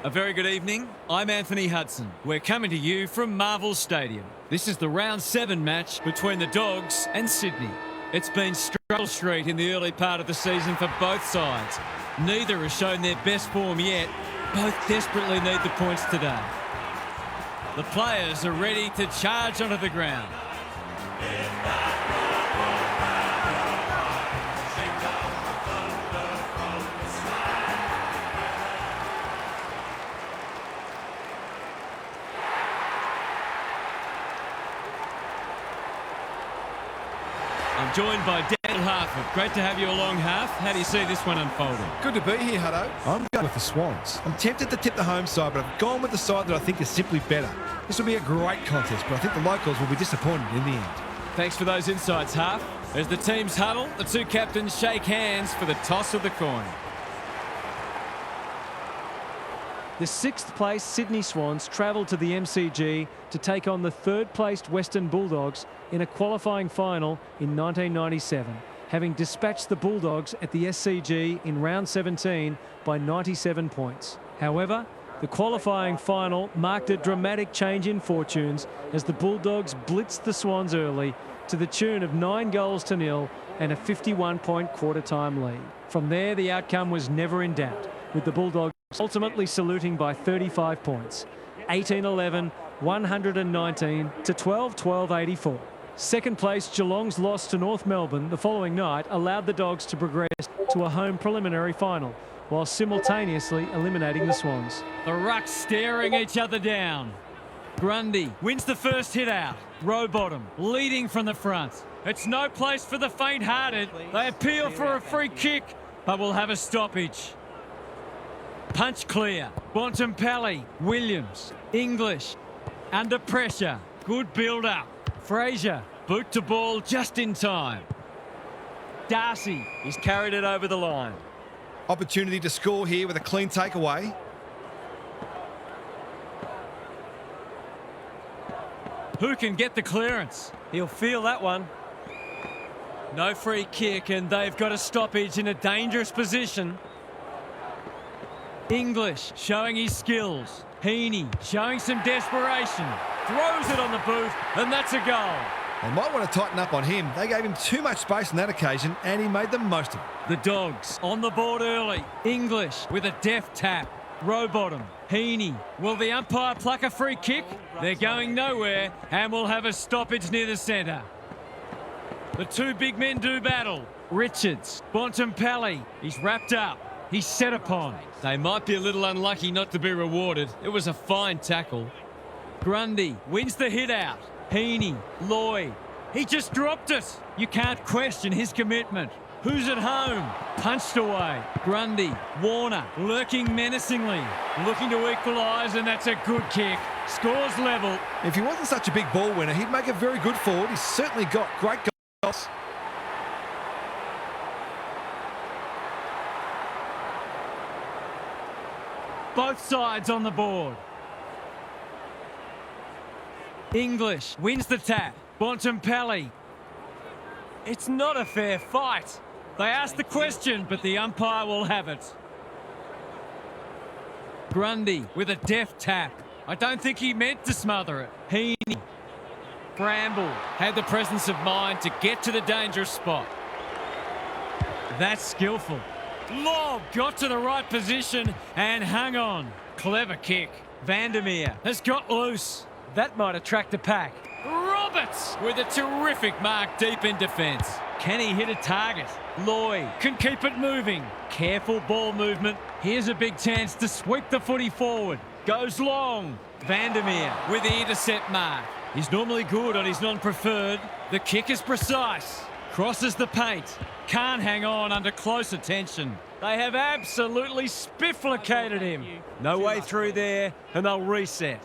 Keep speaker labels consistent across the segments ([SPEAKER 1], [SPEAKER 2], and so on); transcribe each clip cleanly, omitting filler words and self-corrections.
[SPEAKER 1] A very good evening. I'm Anthony Hudson. We're coming to you from Marvel Stadium. This is the round 7 match between the Dogs and Sydney. It's been struggle street in the early part of the season for both sides. Neither has shown their best form yet. Both desperately need the points today. The players are ready to charge onto the ground. I'm joined by Daniel Hartford. Great to have you along, Harf. How do you see this one unfolding?
[SPEAKER 2] Good to be here, Hutto. I'm going with the Swans. I'm tempted to tip the home side, but I've gone with the side that I think is simply better. This will be a great contest, but I think the locals will be disappointed in the end.
[SPEAKER 1] Thanks for those insights, Harf. As the teams huddle, the two captains shake hands for the toss of the coin.
[SPEAKER 3] The 6th place Sydney Swans travelled to the MCG to take on the 3rd placed Western Bulldogs in a qualifying final in 1997, having dispatched the Bulldogs at the SCG in round 17 by 97 points. However, the qualifying final marked a dramatic change in fortunes as the Bulldogs blitzed the Swans early to the tune of 9-0 and a 51-point quarter-time lead. From there, the outcome was never in doubt, with the Bulldogs ultimately saluting by 35 points, 18-11, 119 to 12-12-84. Second place Geelong's loss to North Melbourne the following night allowed the Dogs to progress to a home preliminary final, while simultaneously eliminating the Swans.
[SPEAKER 1] The Rucks staring each other down. Grundy wins the first hit out. Rowbottom leading from the front. It's no place for the faint-hearted. They appeal for a free kick, but will have a stoppage. Punch clear. Bontempelli, Williams, English, under pressure. Good build-up. Fraser, boot to ball just in time. Darcy, he's carried it over the line.
[SPEAKER 2] Opportunity to score here with a clean takeaway.
[SPEAKER 1] Who can get the clearance? He'll feel that one. No free kick, and they've got a stoppage in a dangerous position. English showing his skills. Heaney showing some desperation. Throws it on the boot, and that's a goal.
[SPEAKER 2] They might want to tighten up on him. They gave him too much space on that occasion, and he made the most of it.
[SPEAKER 1] The Dogs on the board early. English with a deft tap. Rowbottom, Heaney. Will the umpire pluck a free kick? They're going nowhere, and we'll have a stoppage near the centre. The two big men do battle. Richards, Bontempelli. He's wrapped up. He's set upon. They might be a little unlucky not to be rewarded. It was a fine tackle. Grundy wins the hit out. Heaney, Lloyd. He just dropped it. You can't question his commitment. Who's at home? Punched away. Grundy, Warner, lurking menacingly. Looking to equalise, and that's a good kick. Scores level.
[SPEAKER 2] If he wasn't such a big ball winner, he'd make a very good forward. He's certainly got great goals.
[SPEAKER 1] Both sides on the board. English wins the tap. Bontempelli. It's not a fair fight. They asked the question, but the umpire will have it. Grundy with a deft tap. I don't think he meant to smother it. Heaney. Bramble had the presence of mind to get to the dangerous spot. That's skillful. Lob got to the right position and hung on. Clever kick. Vandermeer has got loose. That might attract a pack. Roberts with a terrific mark deep in defence. Can he hit a target? Lloyd can keep it moving. Careful ball movement. Here's a big chance to sweep the footy forward. Goes long. Vandermeer with the intercept mark. He's normally good on his non-preferred. The kick is precise. Crosses the paint. Can't hang on under close attention. They have absolutely spifflicated him. No way through there, and they'll reset.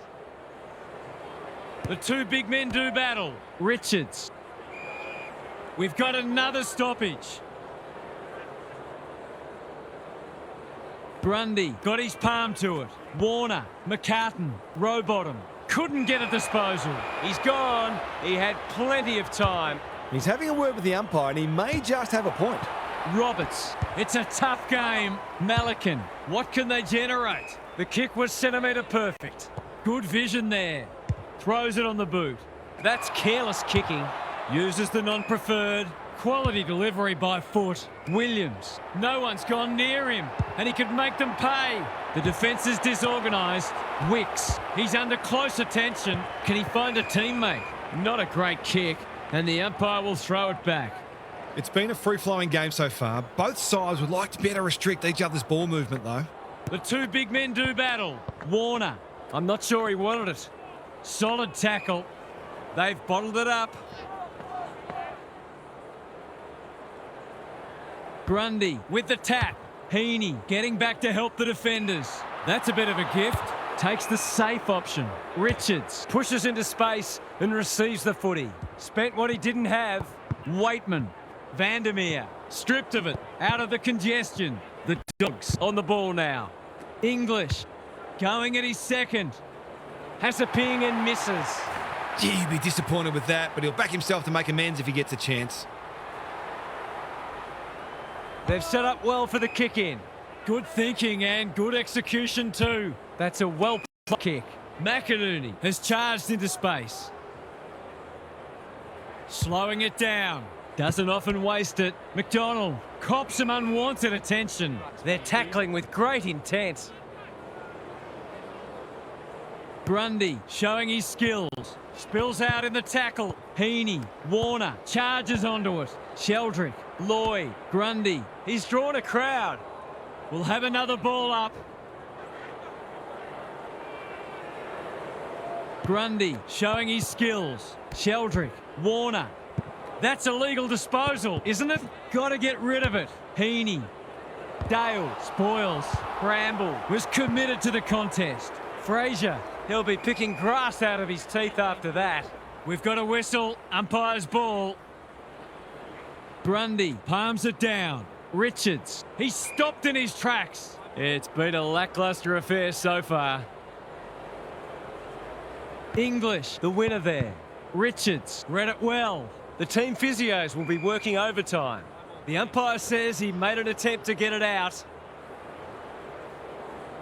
[SPEAKER 1] The two big men do battle. Richards. We've got another stoppage. Grundy got his palm to it. Warner, McCartan, Rowbottom. Couldn't get a disposal. He's gone. He had plenty of time.
[SPEAKER 2] He's having a word with the umpire, and he may just have a point.
[SPEAKER 1] Roberts. It's a tough game. Malikan. What can they generate? The kick was centimetre perfect. Good vision there. Throws it on the boot. That's careless kicking. Uses the non-preferred. Quality delivery by foot. Williams. No one's gone near him, and he could make them pay. The defence is disorganised. Wicks. He's under close attention. Can he find a teammate? Not a great kick, and the umpire will throw it back.
[SPEAKER 2] It's been a free-flowing game so far. Both sides would like to better restrict each other's ball movement, though.
[SPEAKER 1] The two big men do battle. Warner. I'm not sure he wanted it. Solid tackle. They've bottled it up. Grundy with the tap. Heaney getting back to help the defenders. That's a bit of a gift. Takes the safe option. Richards pushes into space and receives the footy. Spent what he didn't have. Waitman. Vandermeer stripped of it. Out of the congestion. The Dogs on the ball now. English going at his second. Has a ping and misses.
[SPEAKER 2] Gee, he'd be disappointed with that, but he'll back himself to make amends if he gets a chance.
[SPEAKER 1] They've set up well for the kick-in. Good thinking and good execution too. That's a well-played kick. McInerney has charged into space. Slowing it down. Doesn't often waste it. McDonald cops some unwanted attention. They're tackling with great intent. Grundy showing his skills. Spills out in the tackle. Heaney, Warner charges onto it. Sheldrick, Lloyd, Grundy. He's drawn a crowd. We'll have another ball up. Grundy showing his skills. Sheldrick, Warner. That's a legal disposal, isn't it? Got to get rid of it. Heaney. Dale spoils. Bramble was committed to the contest. Fraser, he'll be picking grass out of his teeth after that. We've got a whistle. Umpire's ball. Grundy palms it down. Richards, he's stopped in his tracks. It's been a lacklustre affair so far. English, the winner there. Richards read it well. The team physios will be working overtime. The umpire says he made an attempt to get it out.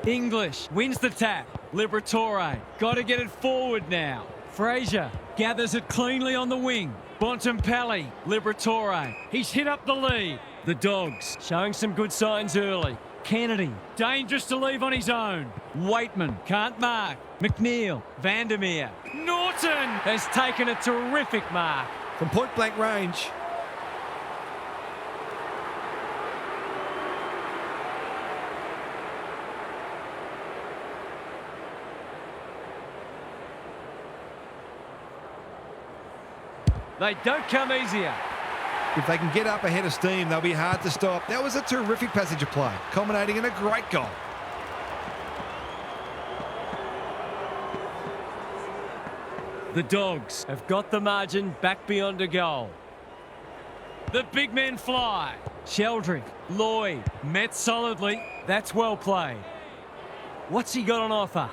[SPEAKER 1] English wins the tap. Liberatore got to get it forward now. Fraser gathers it cleanly on the wing. Bontempelli, Liberatore. He's hit up the lead. The Dogs showing some good signs early. Kennedy, dangerous to leave on his own. Waitman can't mark. McNeil, Vandermeer. Norton has taken a terrific mark.
[SPEAKER 2] From point-blank range.
[SPEAKER 1] They don't come easier.
[SPEAKER 2] If they can get up ahead of steam, they'll be hard to stop. That was a terrific passage of play, culminating in a great goal.
[SPEAKER 1] The Dogs have got the margin back beyond a goal. The big men fly. Sheldrick, Lloyd, met solidly. That's well played. What's he got on offer?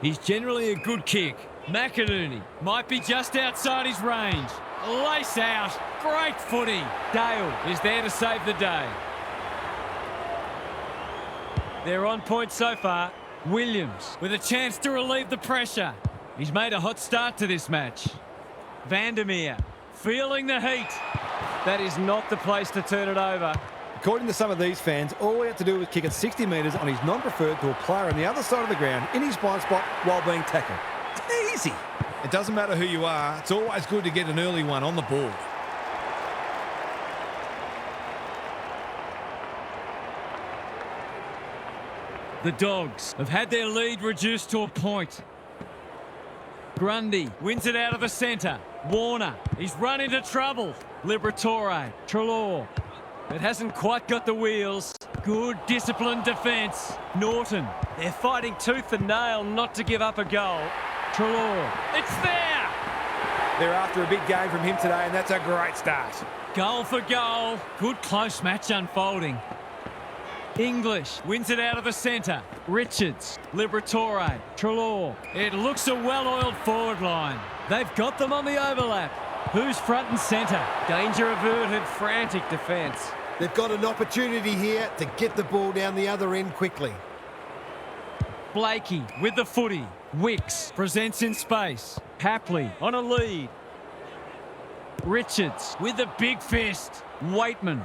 [SPEAKER 1] He's generally a good kick. McInerney might be just outside his range. Lace out. Great footy. Dale is there to save the day. They're on point so far. Williams with a chance to relieve the pressure. He's made a hot start to this match. Vandermeer feeling the heat. That is not the place to turn it over.
[SPEAKER 2] According to some of these fans, all we have to do is kick it 60 metres on his non-preferred to a player on the other side of the ground in his blind spot while being tackled. It's easy. It doesn't matter who you are. It's always good to get an early one on the board.
[SPEAKER 1] The Dogs have had their lead reduced to a point. Grundy wins it out of the centre. Warner, he's run into trouble. Liberatore, Treloar. It hasn't quite got the wheels. Good disciplined defence. Norton, they're fighting tooth and nail not to give up a goal. Treloar, it's there!
[SPEAKER 2] They're after a big game from him today, and that's a great start.
[SPEAKER 1] Goal for goal. Good close match unfolding. English wins it out of the centre. Richards, Liberatore, Treloar. It looks a well-oiled forward line. They've got them on the overlap. Who's front and centre? Danger averted, frantic defence.
[SPEAKER 4] They've got an opportunity here to get the ball down the other end quickly.
[SPEAKER 1] Blakey with the footy. Wicks presents in space. Hapley on a lead. Richards with the big fist. Waitman.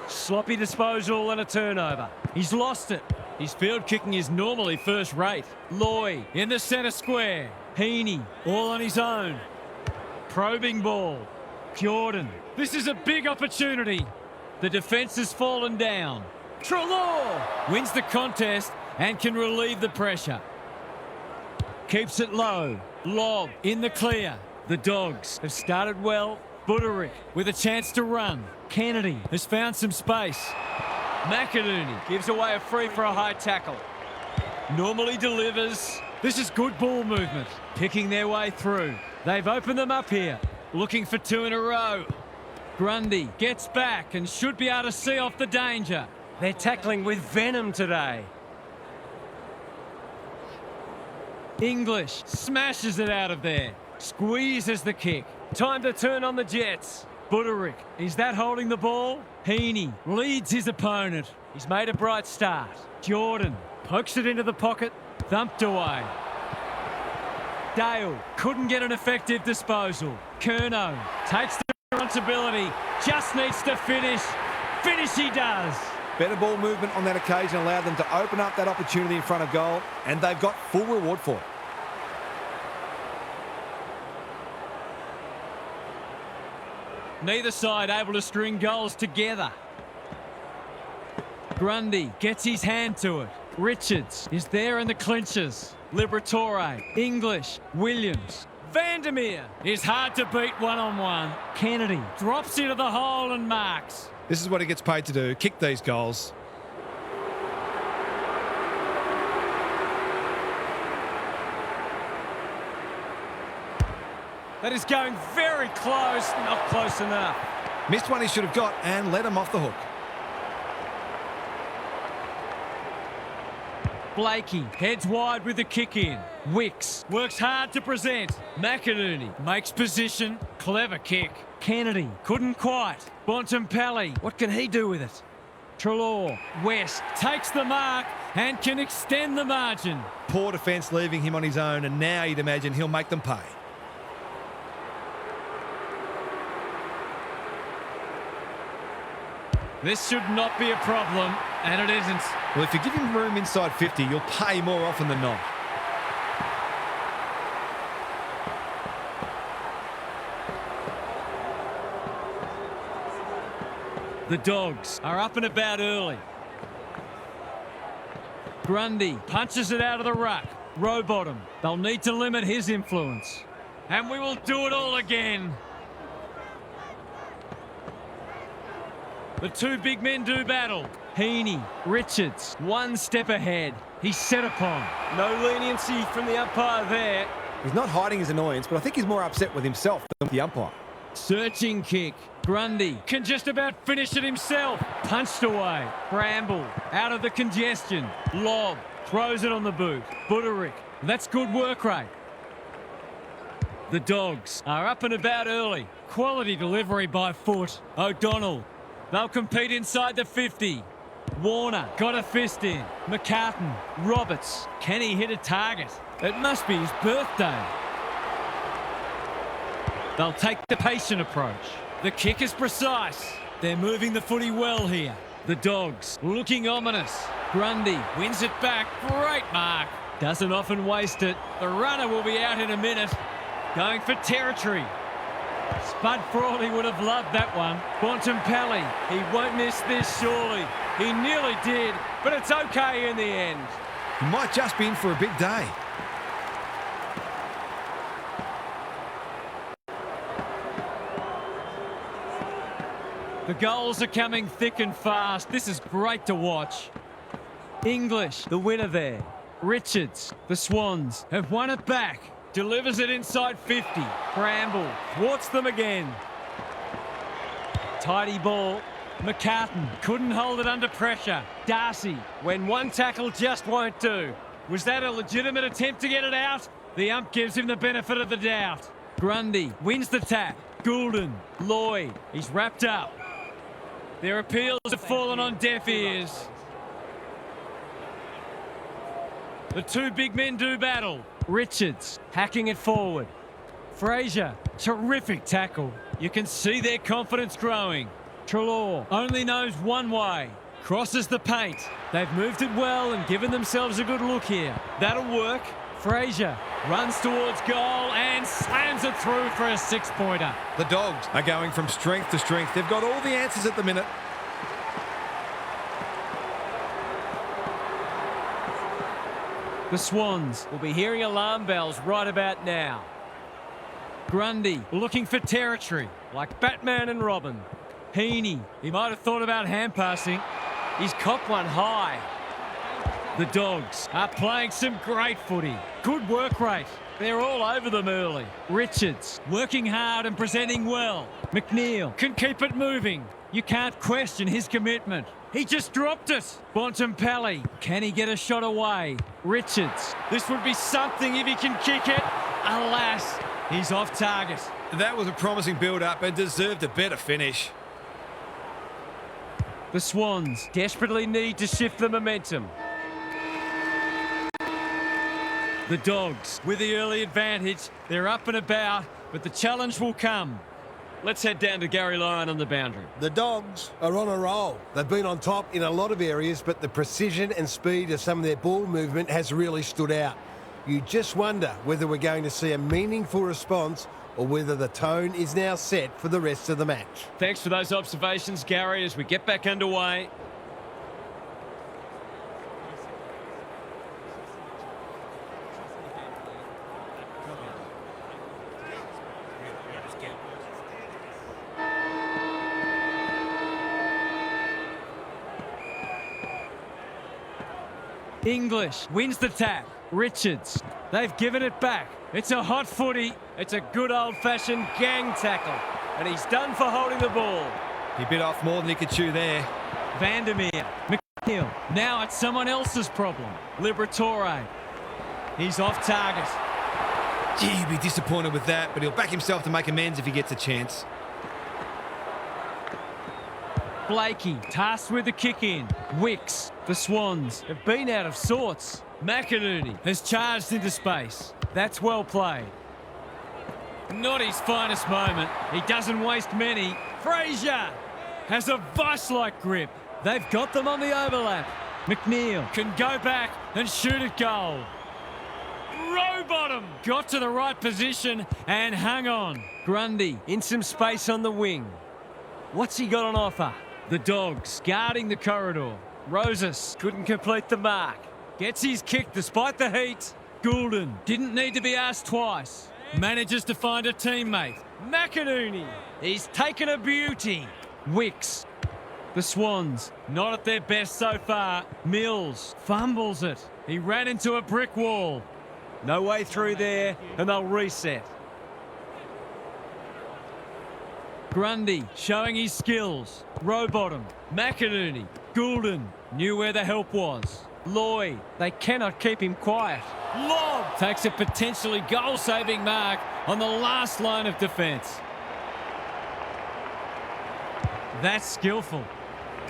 [SPEAKER 1] Sloppy disposal and a turnover. He's lost it. His field kicking is normally first rate. Loy in the centre square. Heaney all on his own. Probing ball. Jordan. This is a big opportunity. The defence has fallen down. Treloar wins the contest and can relieve the pressure. Keeps it low. Lob in the clear. The Dogs have started well. Buderick with a chance to run. Kennedy has found some space. McInerney gives away a free for a high tackle. Normally delivers. This is good ball movement. Picking their way through. They've opened them up here. Looking for two in a row. Grundy gets back and should be able to see off the danger. They're tackling with venom today. English smashes it out of there. Squeezes the kick. Time to turn on the Jets. Buderick, is that holding the ball? Heaney leads his opponent. He's made a bright start. Jordan pokes it into the pocket. Thumped away. Dale couldn't get an effective disposal. Curnow takes the responsibility. Just needs to finish. Finish he does.
[SPEAKER 2] Better ball movement on that occasion allowed them to open up that opportunity in front of goal, and they've got full reward for it.
[SPEAKER 1] Neither side able to string goals together. Grundy gets his hand to it. Richards is there in the clinches. Liberatore, English, Williams. Vandermeer is hard to beat one-on-one. Kennedy drops into the hole and marks.
[SPEAKER 2] This is what he gets paid to do, kick these goals.
[SPEAKER 1] That is going very close, not close enough.
[SPEAKER 2] Missed one he should have got and let him off the hook.
[SPEAKER 1] Blakey heads wide with the kick in. Wicks works hard to present. McInerney makes position. Clever kick. Kennedy couldn't quite. Bontempelli, what can he do with it? Treloar, West takes the mark and can extend the margin.
[SPEAKER 2] Poor defence leaving him on his own, and now you'd imagine he'll make them pay.
[SPEAKER 1] This should not be a problem, and it isn't.
[SPEAKER 2] Well, if you give him room inside 50, you'll pay more often than not.
[SPEAKER 1] The Dogs are up and about early. Grundy punches it out of the ruck. Rowbottom, they'll need to limit his influence. And we will do it all again. The two big men do battle. Heaney, Richards, one step ahead. He's set upon. No leniency from the umpire there.
[SPEAKER 2] He's not hiding his annoyance, but I think he's more upset with himself than with the umpire.
[SPEAKER 1] Searching kick. Grundy can just about finish it himself. Punched away. Bramble out of the congestion. Lob throws it on the boot. Buderick, that's good work rate. The Dogs are up and about early. Quality delivery by foot. O'Donnell. They'll compete inside the 50. Warner got a fist in. McCartan, Roberts. Can he hit a target? It must be his birthday. They'll take the patient approach. The kick is precise. They're moving the footy well here. The Dogs looking ominous. Grundy wins it back. Great mark. Doesn't often waste it. The runner will be out in a minute. Going for territory. Spud Frawley would have loved that one. Bontempelli, he won't miss this surely. He nearly did, but it's okay in the end.
[SPEAKER 2] He might just be in for a big day.
[SPEAKER 1] The goals are coming thick and fast. This is great to watch. English, the winner there. Richards, the Swans, have won it back. Delivers it inside 50. Bramble thwarts them again. Tidy ball. McCartan couldn't hold it under pressure. Darcy, when one tackle just won't do. Was that a legitimate attempt to get it out? The ump gives him the benefit of the doubt. Grundy wins the tap. Goulden, Lloyd, he's wrapped up. Their appeals have fallen on deaf ears. The two big men do battle. Richards hacking it forward. Fraser, terrific tackle. You can see their confidence growing. Treloar only knows one way. Crosses the paint. They've moved it well and given themselves a good look here. That'll work. Fraser runs towards goal and slams it through for a six-pointer.
[SPEAKER 2] The Dogs are going from strength to strength. They've got all the answers at the minute.
[SPEAKER 1] The Swans will be hearing alarm bells right about now. Grundy looking for territory, like Batman and Robin. Heaney, he might have thought about hand passing. He's copped one high. The Dogs are playing some great footy. Good work rate. They're all over them early. Richards working hard and presenting well. McNeil can keep it moving. You can't question his commitment. He just dropped it. Bontempelli, can he get a shot away? Richards, this would be something if he can kick it. Alas, he's off target.
[SPEAKER 2] That was a promising build-up and deserved a better finish.
[SPEAKER 1] The Swans desperately need to shift the momentum. The Dogs with the early advantage. They're up and about, but the challenge will come. Let's head down to Gary Lyon on the boundary.
[SPEAKER 4] The Dogs are on a roll. They've been on top in a lot of areas, but the precision and speed of some of their ball movement has really stood out. You just wonder whether we're going to see a meaningful response or whether the tone is now set for the rest of the match.
[SPEAKER 1] Thanks for those observations, Gary, as we get back underway. English wins the tap. Richards, they've given it back. It's a hot footy. It's a good old-fashioned gang tackle. And he's done for holding the ball.
[SPEAKER 2] He bit off more than he could chew there.
[SPEAKER 1] Vandermeer, McNeil. Now it's someone else's problem. Liberatore. He's off target.
[SPEAKER 2] Gee, he'll be disappointed with that, but he'll back himself to make amends if he gets a chance.
[SPEAKER 1] Blakey, tasked with the kick-in. Wicks, the Swans have been out of sorts. McInerney has charged into space. That's well played. Not his finest moment. He doesn't waste many. Fraser has a vice-like grip. They've got them on the overlap. McNeil can go back and shoot at goal. Rowbottom got to the right position and hung on. Grundy in some space on the wing. What's he got on offer? The Dogs guarding the corridor. Rosas couldn't complete the mark. Gets his kick despite the heat. Goulden didn't need to be asked twice. Manages to find a teammate. McInerney, he's taken a beauty. Wicks. The Swans not at their best so far. Mills fumbles it. He ran into a brick wall. No way through there, and they'll reset. Grundy showing his skills. Rowbottom, McInerney, Goulden knew where the help was. Lloyd, they cannot keep him quiet. Lob takes a potentially goal-saving mark on the last line of defence. That's skillful.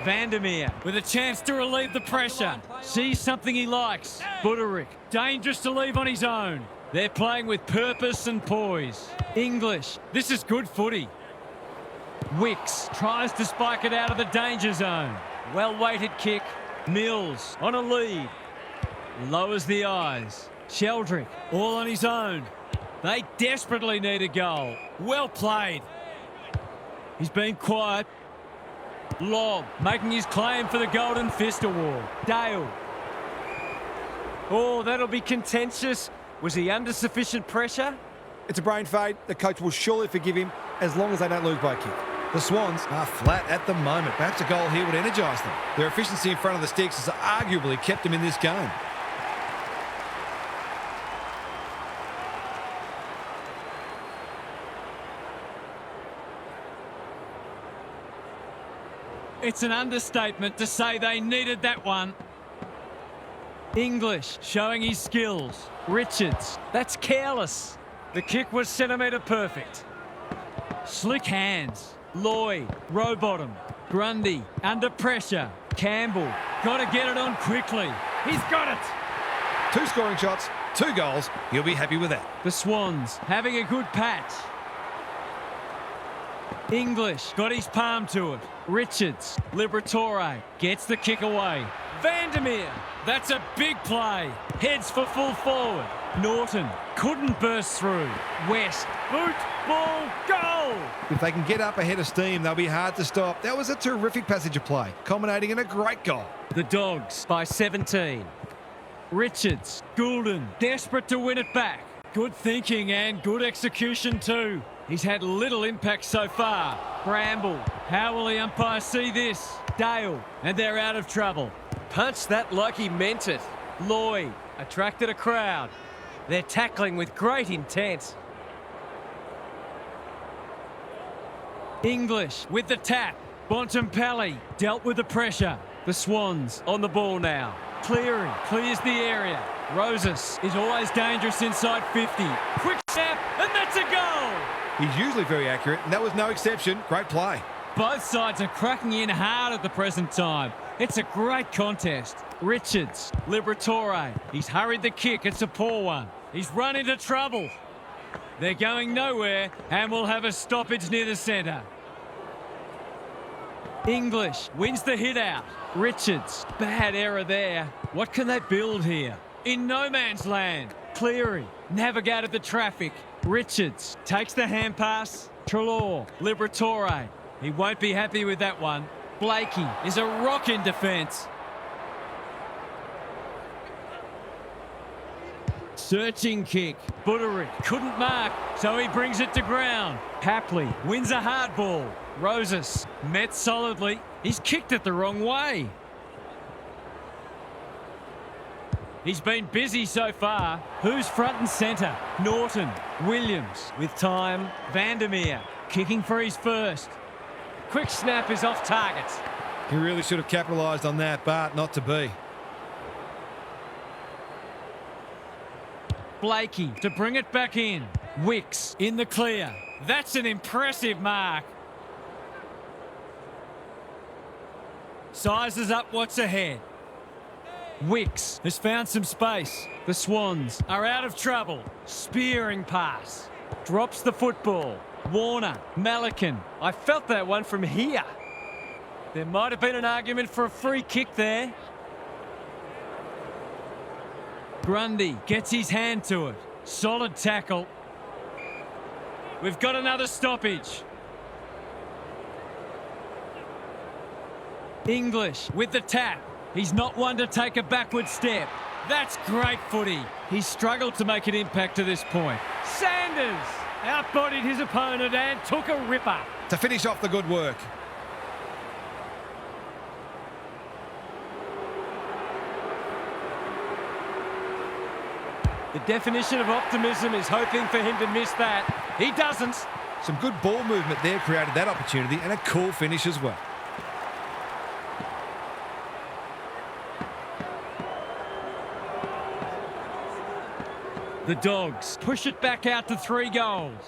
[SPEAKER 1] Vandermeer with a chance to relieve the pressure. Sees something he likes. Buderick, dangerous to leave on his own. They're playing with purpose and poise. English, this is good footy. Wicks tries to spike it out of the danger zone. Well-weighted kick. Mills on a lead. Lowers the eyes. Sheldrick all on his own. They desperately need a goal. Well played. He's been quiet. Lob making his claim for the Golden Fist Award. Dale. Oh, that'll be contentious. Was he under sufficient pressure?
[SPEAKER 2] It's a brain fade. The coach will surely forgive him as long as they don't lose by a kick. The Swans are flat at the moment. Perhaps a goal here would energise them. Their efficiency in front of the sticks has arguably kept them in this game.
[SPEAKER 1] It's an understatement to say they needed that one. English showing his skills. Richards, that's careless. The kick was centimetre perfect. Slick hands. Lloyd, row bottom. Grundy, under pressure. Campbell, got to get it on quickly. He's got it.
[SPEAKER 2] 2 scoring shots, 2 goals. He'll be happy with that.
[SPEAKER 1] The Swans having a good patch. English got his palm to it. Richards, Liberatore, gets the kick away. Vandermeer, that's a big play. Heads for full forward. Norton couldn't burst through. West, boot, ball, goal.
[SPEAKER 2] If they can get up ahead of steam, they'll be hard to stop. That was a terrific passage of play, culminating in a great goal.
[SPEAKER 1] The Dogs by 17. Richards, Goulden, desperate to win it back. Good thinking and good execution too. He's had little impact so far. Bramble, how will the umpire see this? Dale, and they're out of trouble. Punched that like he meant it. Lloyd, attracted a crowd. They're tackling with great intent. English with the tap. Bontempelli dealt with the pressure. The Swans on the ball now. Cleary clears the area. Rosas is always dangerous inside 50. Quick snap, and that's a goal!
[SPEAKER 2] He's usually very accurate, and that was no exception. Great play.
[SPEAKER 1] Both sides are cracking in hard at the present time. It's a great contest. Richards, Liberatore. He's hurried the kick. It's a poor one. He's run into trouble. They're going nowhere, and we'll have a stoppage near the centre. English wins the hit out. Richards, bad error there. What can they build here? In no man's land. Cleary navigated the traffic. Richards takes the hand pass. Treloar, Liberatore. He won't be happy with that one. Blakey is a rock in defence. Searching kick. Butterick couldn't mark, so he brings it to ground. Hapley wins a hard ball. Rosas met solidly. He's kicked it the wrong way. He's been busy so far. Who's front and centre? Norton, Williams with time. Vandermeer kicking for his first. Quick snap is off target.
[SPEAKER 2] He really should have capitalised on that, but not to be.
[SPEAKER 1] Blakey to bring it back in. Wicks in the clear. That's an impressive mark. Sizes up what's ahead. Wicks has found some space. The Swans are out of trouble. Spearing pass. Drops the football. Warner, Malikan. I felt that one from here. There might have been an argument for a free kick there. Grundy gets his hand to it. Solid tackle. We've got another stoppage. English with the tap. He's not one to take a backward step. That's great footy. He's struggled to make an impact to this point. Sanders outbodied his opponent and took a ripper.
[SPEAKER 2] To finish off the good work.
[SPEAKER 1] The definition of optimism is hoping for him to miss that. He doesn't.
[SPEAKER 2] Some good ball movement there created that opportunity, and a cool finish as well.
[SPEAKER 1] The Dogs push it back out to 3 goals.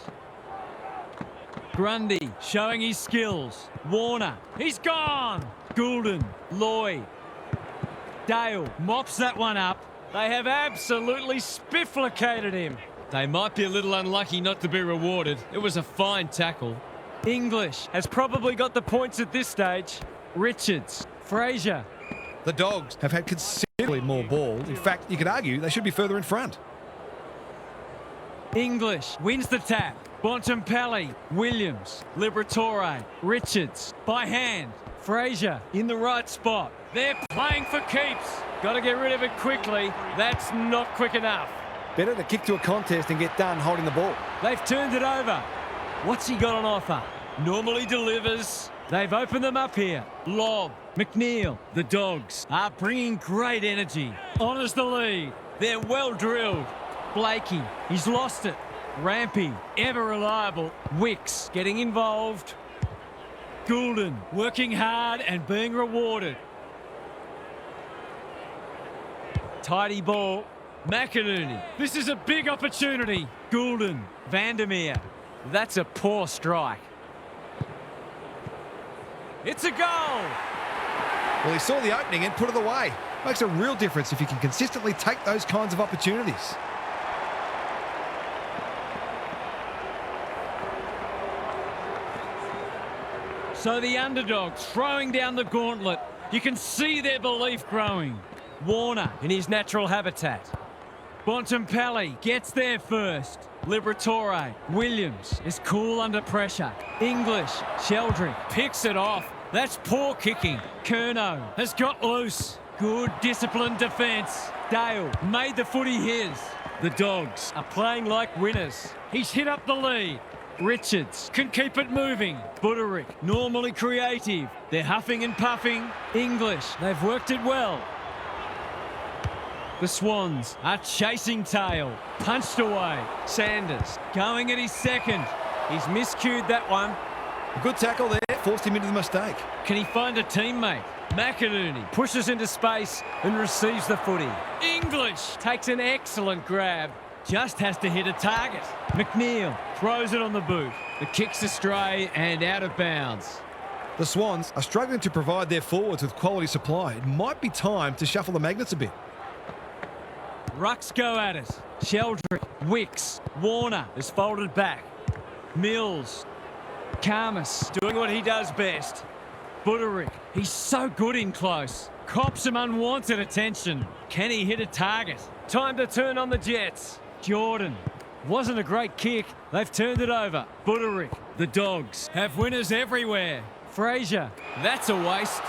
[SPEAKER 1] Grundy showing his skills. Warner, he's gone. Goulden, Lloyd. Dale mops that one up. They have absolutely spifflicated him. They might be a little unlucky not to be rewarded. It was a fine tackle. English has probably got the points at this stage. Richards, Fraser.
[SPEAKER 2] The Dogs have had considerably more ball. In fact, you could argue they should be further in front.
[SPEAKER 1] English wins the tap. Bontempelli, Williams, Liberatore, Richards by hand. Fraser in the right spot. They're playing for keeps. Got to get rid of it quickly. That's not quick enough.
[SPEAKER 2] Better to kick to a contest and get done holding the ball.
[SPEAKER 1] They've turned it over. What's he got on offer? Normally delivers. They've opened them up here. Lob, McNeil. The Dogs are bringing great energy. Honours the lead. They're well drilled. Blakey, he's lost it. Rampy, ever reliable. Wicks getting involved. Goulden working hard and being rewarded. Tidy ball. McInerney. This is a big opportunity. Goulden. Vandermeer. That's a poor strike. It's a goal.
[SPEAKER 2] Well, he saw the opening and put it away. Makes a real difference if you can consistently take those kinds of opportunities.
[SPEAKER 1] So the underdogs throwing down the gauntlet. You can see their belief growing. Warner in his natural habitat. Bontempelli gets there first. Liberatore. Williams is cool under pressure. English. Sheldrick picks it off. That's poor kicking. Curnow has got loose. Good disciplined defence. Dale made the footy his. The Dogs are playing like winners. He's hit up the lead. Richards can keep it moving. Buderick, normally creative. They're huffing and puffing. English, they've worked it well. The Swans are chasing tail. Punched away. Sanders going at his second. He's miscued that one.
[SPEAKER 2] A good tackle there, forced him into the mistake.
[SPEAKER 1] Can he find a teammate? McInerney pushes into space and receives the footy. English takes an excellent grab. Just has to hit a target. McNeil throws it on the boot. The kick's astray and out of bounds.
[SPEAKER 2] The Swans are struggling to provide their forwards with quality supply. It might be time to shuffle the magnets a bit.
[SPEAKER 1] Rucks go at it. Sheldrick, Wicks, Warner is folded back. Mills, Karmas doing what he does best. Buderick, he's so good in close. Cops some unwanted attention. Can he hit a target? Time to turn on the Jets. Jordan. Wasn't a great kick. They've turned it over. Buderick. The Dogs have winners everywhere. Fraser. That's a waste.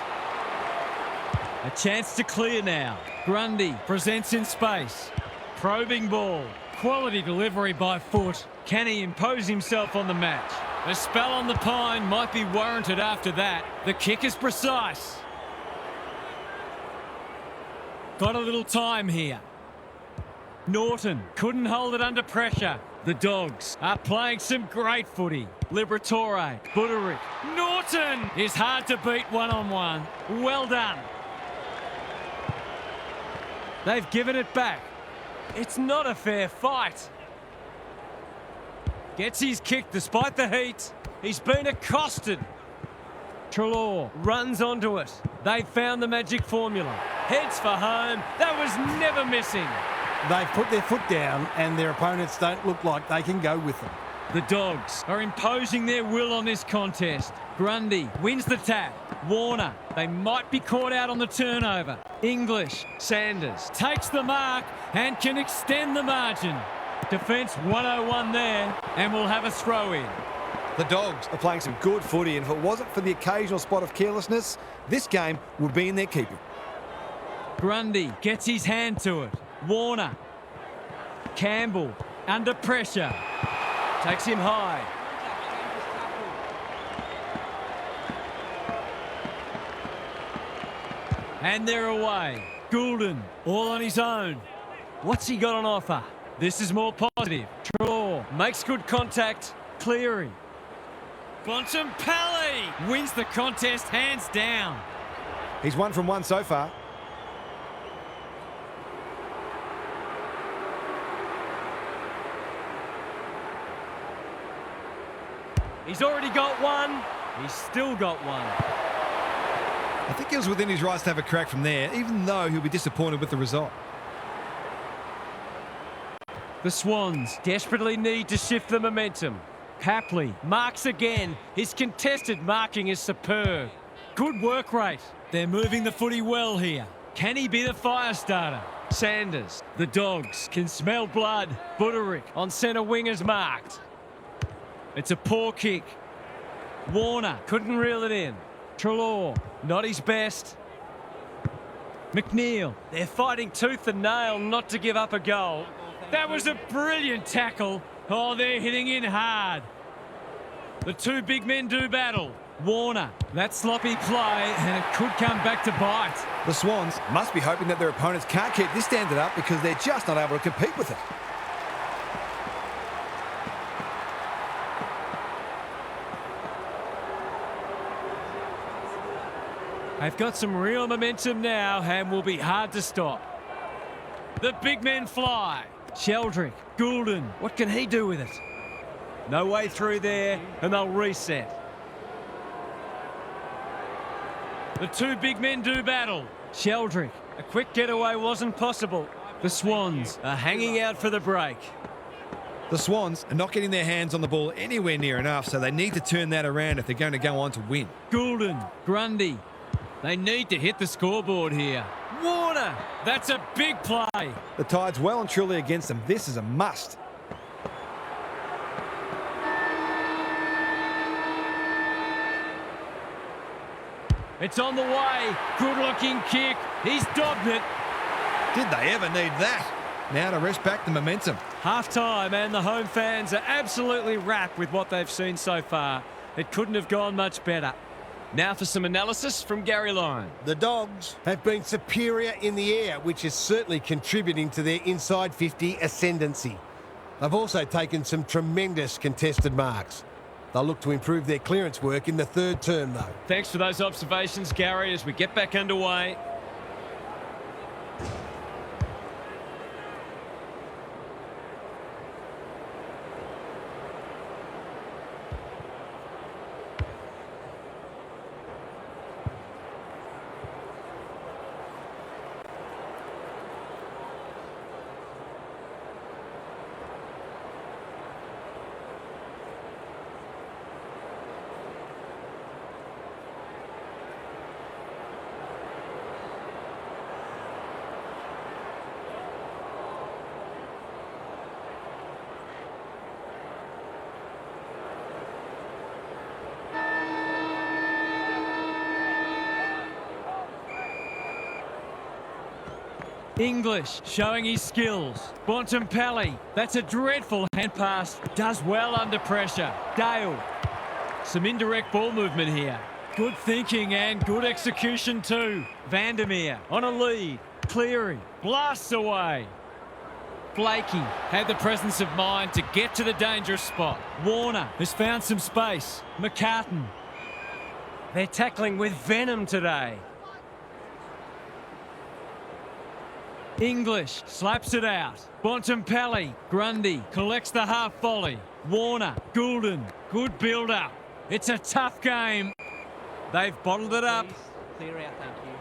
[SPEAKER 1] A chance to clear now. Grundy presents in space. Probing ball. Quality delivery by foot. Can he impose himself on the match? A spell on the pine might be warranted after that. The kick is precise. Got a little time here. Norton couldn't hold it under pressure. The Dogs are playing some great footy. Liberatore, Buderick. Norton is hard to beat one-on-one. Well done. They've given it back. It's not a fair fight. Gets his kick despite the heat. He's been accosted. Treloar runs onto it. They've found the magic formula. Heads for home. That was never missing.
[SPEAKER 4] They've put their foot down and their opponents don't look like they can go with them.
[SPEAKER 1] The Dogs are imposing their will on this contest. Grundy wins the tap. Warner, they might be caught out on the turnover. English, Sanders takes the mark and can extend the margin. Defence 101 there, and we'll have a throw in.
[SPEAKER 2] The Dogs are playing some good footy, and if it wasn't for the occasional spot of carelessness, this game would be in their keeping.
[SPEAKER 1] Grundy gets his hand to it. Warner. Campbell under pressure. Takes him high. And they're away. Goulden all on his own. What's he got on offer? This is more positive. Treloar makes good contact. Cleary. Bontempelli wins the contest hands down.
[SPEAKER 2] He's 1 from 1 so far.
[SPEAKER 1] He's already got one. He's still got one.
[SPEAKER 2] I think he was within his rights to have a crack from there, even though he'll be disappointed with the result.
[SPEAKER 1] The Swans desperately need to shift the momentum. Papley marks again. His contested marking is superb. Good work rate. They're moving the footy well here. Can he be the fire starter? Sanders. The Dogs can smell blood. Buderick on centre wing is marked. It's a poor kick. Warner couldn't reel it in. Treloar, not his best. McNeil, they're fighting tooth and nail not to give up a goal. That was a brilliant tackle. Oh, they're hitting in hard. The two big men do battle. Warner, that sloppy play, and it could come back to bite.
[SPEAKER 2] The Swans must be hoping that their opponents can't keep this standard up because they're just not able to compete with it.
[SPEAKER 1] They've got some real momentum now and will be hard to stop. The big men fly.
[SPEAKER 3] Sheldrick, Goulden, what can he do with it? No way through there, and they'll reset.
[SPEAKER 1] The two big men do battle.
[SPEAKER 3] Sheldrick, a quick getaway wasn't possible. The Swans are hanging out for the break.
[SPEAKER 2] The Swans are not getting their hands on the ball anywhere near enough, so they need to turn that around if they're going to go on to win.
[SPEAKER 3] Goulden, Grundy.
[SPEAKER 1] They need to hit the scoreboard here. Warner, that's a big play.
[SPEAKER 2] The Tide's well and truly against them. This is a must.
[SPEAKER 1] It's on the way. Good-looking kick. He's dogged it.
[SPEAKER 2] Did they ever need that? Now to rest back the momentum.
[SPEAKER 3] Half-time, and the home fans are absolutely wrapped with what they've seen so far. It couldn't have gone much better.
[SPEAKER 1] Now for some analysis from Gary Lyon.
[SPEAKER 4] The Dogs have been superior in the air, which is certainly contributing to their inside 50 ascendancy. They've also taken some tremendous contested marks. They'll look to improve their clearance work in the third term, though.
[SPEAKER 1] Thanks for those observations, Gary, as we get back underway. English showing his skills. Bontempelli, that's a dreadful hand pass. Does well under pressure. Dale. Some indirect ball movement here. Good thinking and good execution too. Vandermeer on a lead. Cleary blasts away. Blakey had the presence of mind to get to the dangerous spot. Warner has found some space. McCartan.
[SPEAKER 3] They're tackling with venom today.
[SPEAKER 1] English slaps it out. Bontempelli, Grundy collects the half volley. Warner, Goulden, good build-up. It's a tough game. They've bottled it up.
[SPEAKER 5] Clear out, thank you.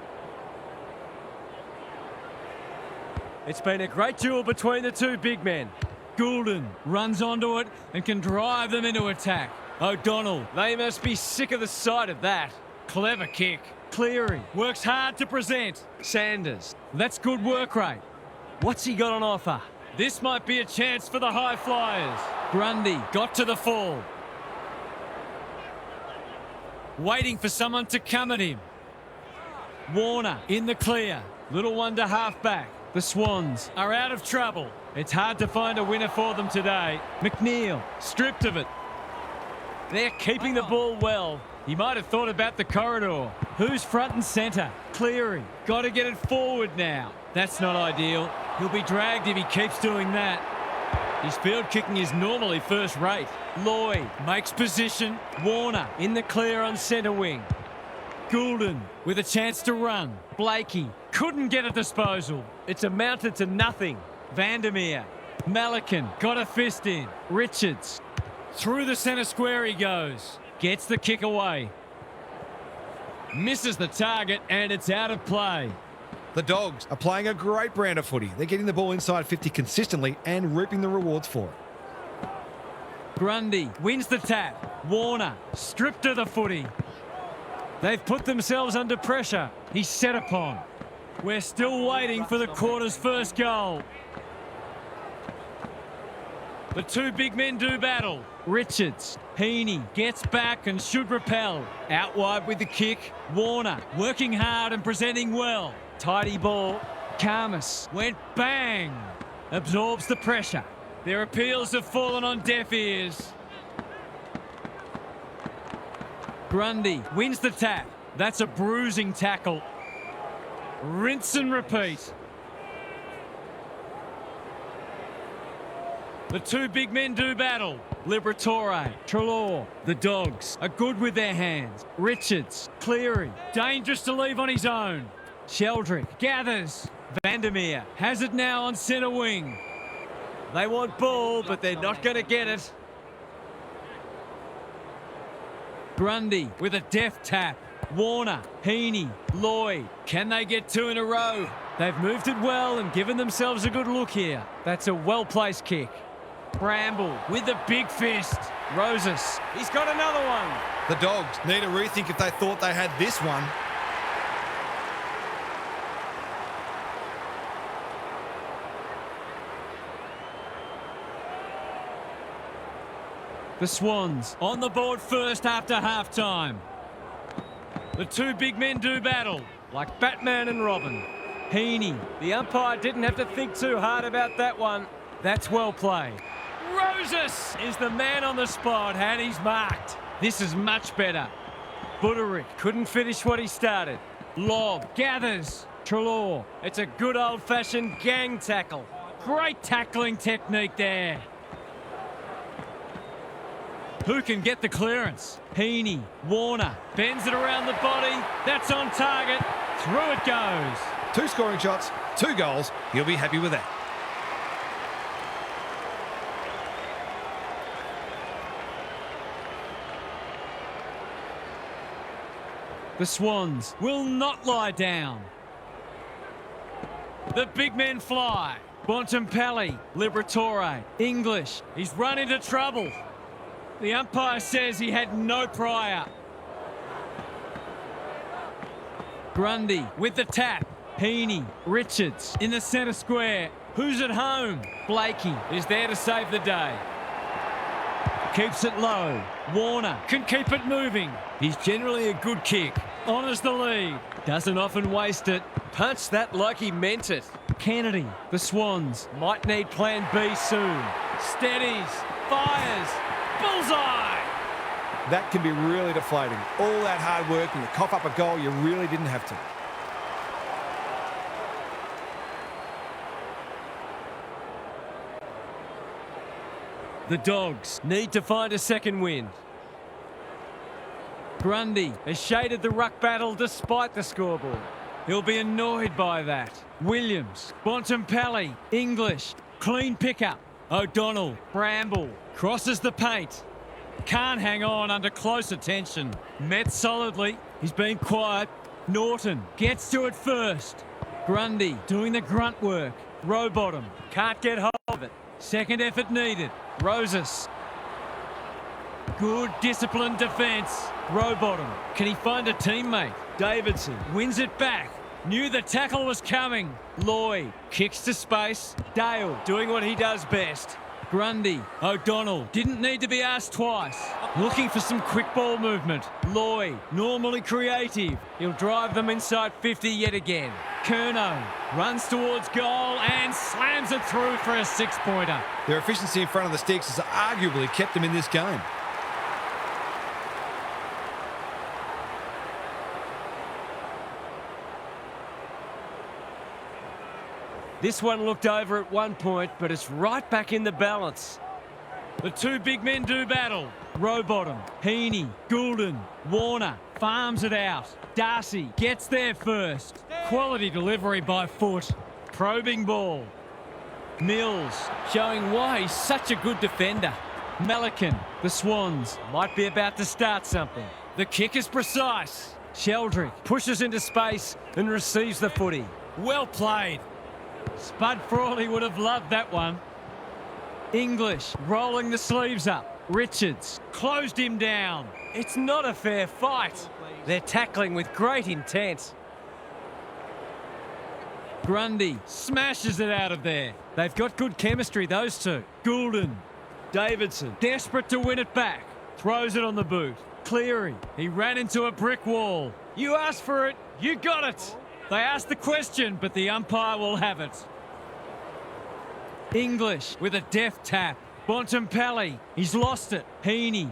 [SPEAKER 3] It's been a great duel between the two big men.
[SPEAKER 1] Goulden runs onto it and can drive them into attack. O'Donnell, they must be sick of the sight of that. Clever kick. Cleary works hard to present. Sanders, that's good work rate.
[SPEAKER 3] What's he got on offer?
[SPEAKER 1] This might be a chance for the high flyers. Grundy got to the fall. Waiting for someone to come at him. Warner in the clear. Little one to half back. The Swans are out of trouble. It's hard to find a winner for them today. McNeil stripped of it. They're keeping the ball well. He might have thought about the corridor. Who's front and centre? Cleary. Got to get it forward now. That's not ideal. He'll be dragged if he keeps doing that. His field kicking is normally first rate. Lloyd makes position. Warner in the clear on centre wing. Goulden with a chance to run. Blakey couldn't get a disposal.
[SPEAKER 3] It's amounted to nothing.
[SPEAKER 1] Vandermeer. Malikan got a fist in. Richards. Through the centre square he goes. Gets the kick away. Misses the target and it's out of play.
[SPEAKER 2] The Dogs are playing a great brand of footy. They're getting the ball inside 50 consistently and reaping the rewards for it.
[SPEAKER 1] Grundy wins the tap. Warner stripped of the footy. They've put themselves under pressure. He's set upon. We're still waiting for the quarter's first goal. The two big men do battle. Richards, Heaney gets back and should repel. Out wide with the kick. Warner working hard and presenting well. Tidy ball. Karmas went bang. Absorbs the pressure. Their appeals have fallen on deaf ears. Grundy wins the tap. That's a bruising tackle. Rinse and repeat. The two big men do battle. Liberatore, Treloar. The Dogs are good with their hands. Richards, Cleary, dangerous to leave on his own. Sheldrick gathers. Vandermeer has it now on centre wing. They want ball, but they're not going to get it. Grundy with a deft tap. Warner, Heaney, Lloyd. Can they get two in a row? They've moved it well and given themselves a good look here. That's a well-placed kick. Bramble with the big fist. Roses, he's got another one.
[SPEAKER 2] The Dogs need a rethink if they thought they had this one.
[SPEAKER 1] The Swans on the board first after half-time. The two big men do battle, like Batman and Robin. Heaney, the umpire didn't have to think too hard about that one. That's well played. Roses is the man on the spot, and he's marked. This is much better. Buderick couldn't finish what he started. Lob gathers. Trelaw, it's a good old-fashioned gang tackle. Great tackling technique there. Who can get the clearance? Heaney, Warner, bends it around the body. That's on target. Through it goes.
[SPEAKER 2] 2 scoring shots, 2 goals. He'll be happy with that.
[SPEAKER 1] The Swans will not lie down. The big men fly. Bontempelli, Liberatore, English. He's run into trouble. The umpire says he had no prior. Grundy with the tap. Heaney, Richards in the centre square. Who's at home? Blakey is there to save the day. Keeps it low. Warner can keep it moving. He's generally a good kick. Honours the lead. Doesn't often waste it. Punched that like he meant it. Kennedy, the Swans might need plan B soon. Steadies, fires, bullseye!
[SPEAKER 2] That can be really deflating. All that hard work and you cough up a goal you really didn't have to.
[SPEAKER 1] The Dogs need to find a second win. Grundy has shaded the ruck battle despite the scoreboard. He'll be annoyed by that. Williams, Bontempelli, English, clean pickup. O'Donnell, Bramble, crosses the paint. Can't hang on under close attention. Met solidly. He's been quiet. Norton gets to it first. Grundy doing the grunt work. Rowbottom can't get hold of it. Second effort needed. Roses. Good disciplined defence. Rowbottom. Can he find a teammate? Davidson wins it back. Knew the tackle was coming. Lloyd kicks to space. Dale doing what he does best. Grundy. O'Donnell didn't need to be asked twice. Looking for some quick ball movement. Lloyd, normally creative. He'll drive them inside 50 yet again. Curnow runs towards goal and slams it through for a 6-pointer.
[SPEAKER 2] Their efficiency in front of the sticks has arguably kept them in this game.
[SPEAKER 1] This one looked over at one point, but it's right back in the balance. The two big men do battle. Rowbottom, Heaney, Goulden, Warner farms it out. Darcy gets there first. Quality delivery by foot. Probing ball. Mills showing why he's such a good defender. Melican, the Swans, might be about to start something. The kick is precise. Sheldrick pushes into space and receives the footy. Well played. Spud Frawley would have loved that one. English rolling the sleeves up. Richards closed him down. It's not a fair fight. They're tackling with great intent. Grundy smashes it out of there. They've got good chemistry, those two. Goulden, Davidson, desperate to win it back. Throws it on the boot. Cleary, he ran into a brick wall. You asked for it, you got it. They asked the question, but the umpire will have it. English with a deft tap. Bontempelli, he's lost it. Heaney.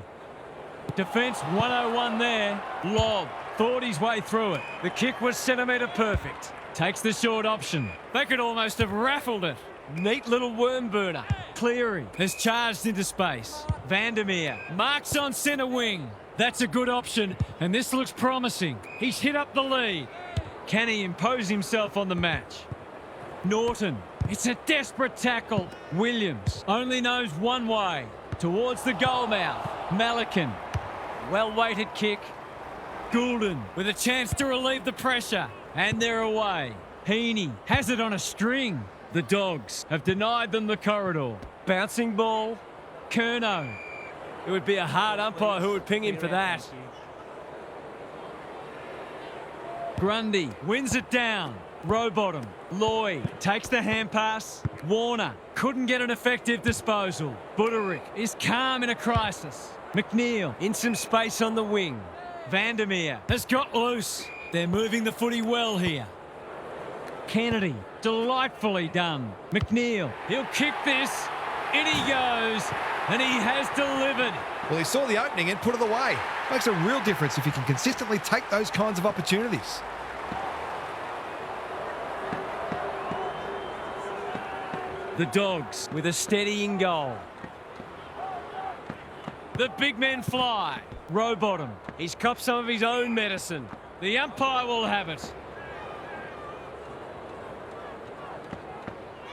[SPEAKER 1] Defence 101 there. Lob, thought his way through it. The kick was centimetre perfect. Takes the short option. They could almost have raffled it. Neat little worm burner. Cleary has charged into space. Vandermeer marks on centre wing. That's a good option, and this looks promising. He's hit up the lead. Can he impose himself on the match? Norton. It's a desperate tackle. Williams only knows one way. Towards the goal mouth. Malikan. Well-weighted kick. Goulden with a chance to relieve the pressure. And they're away. Heaney has it on a string. The Dogs have denied them the corridor. Bouncing ball. Curnow. It would be a hard umpire who would ping him for that. Grundy wins it down. Rowbottom. Lloyd takes the hand pass. Warner couldn't get an effective disposal. Buderick is calm in a crisis. McNeil in some space on the wing. Vandermeer has got loose. They're moving the footy well here. Kennedy, delightfully done. McNeil, he'll kick this. In he goes, and he has delivered.
[SPEAKER 2] Well, he saw the opening and put it away. Makes a real difference if you can consistently take those kinds of opportunities.
[SPEAKER 1] The Dogs with a steadying goal. The big men fly. Rowbottom, he's copped some of his own medicine. The umpire will have it.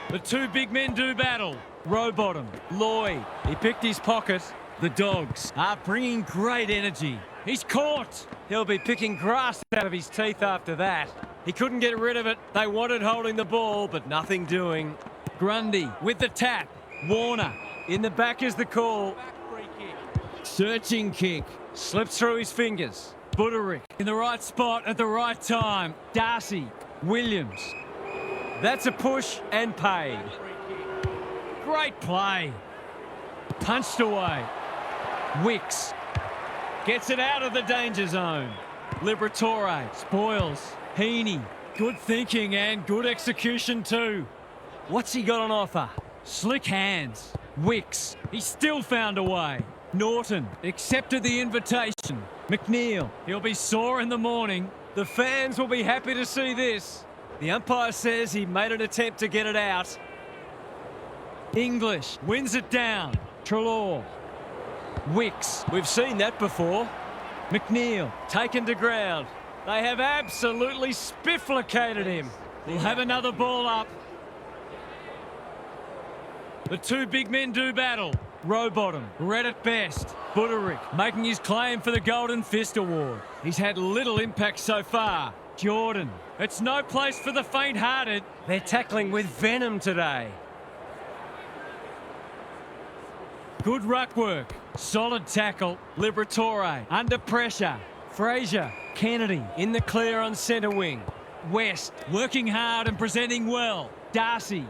[SPEAKER 1] The two big men do battle. Rowbottom, Lloyd, he picked his pocket. The Dogs are bringing great energy. He's caught. He'll be picking grass out of his teeth after that. He couldn't get rid of it. They wanted holding the ball, but nothing doing. Grundy with the tap. Warner in the back is the call. Searching kick. Slips through his fingers. Buderick in the right spot at the right time. Darcy. Williams. That's a push and paid. Great play. Punched away. Wicks gets it out of the danger zone. Liberatore spoils. Heaney. Good thinking and good execution too. What's he got on offer? Slick hands. Wicks. He still found a way. Norton accepted the invitation. McNeil. He'll be sore in the morning. The fans will be happy to see this. The umpire says he made an attempt to get it out. English wins it down. Treloar. Wicks. We've seen that before. McNeil taken to ground. They have absolutely spifflicated him. We'll have another ball up. The two big men do battle. Rowbottom, red at best. Buderick making his claim for the Golden Fist Award. He's had little impact so far. Jordan, it's no place for the faint-hearted. They're tackling with venom today. Good ruck work. Solid tackle. Liberatore under pressure. Fraser, Kennedy in the clear on centre wing. West working hard and presenting well. Darcy.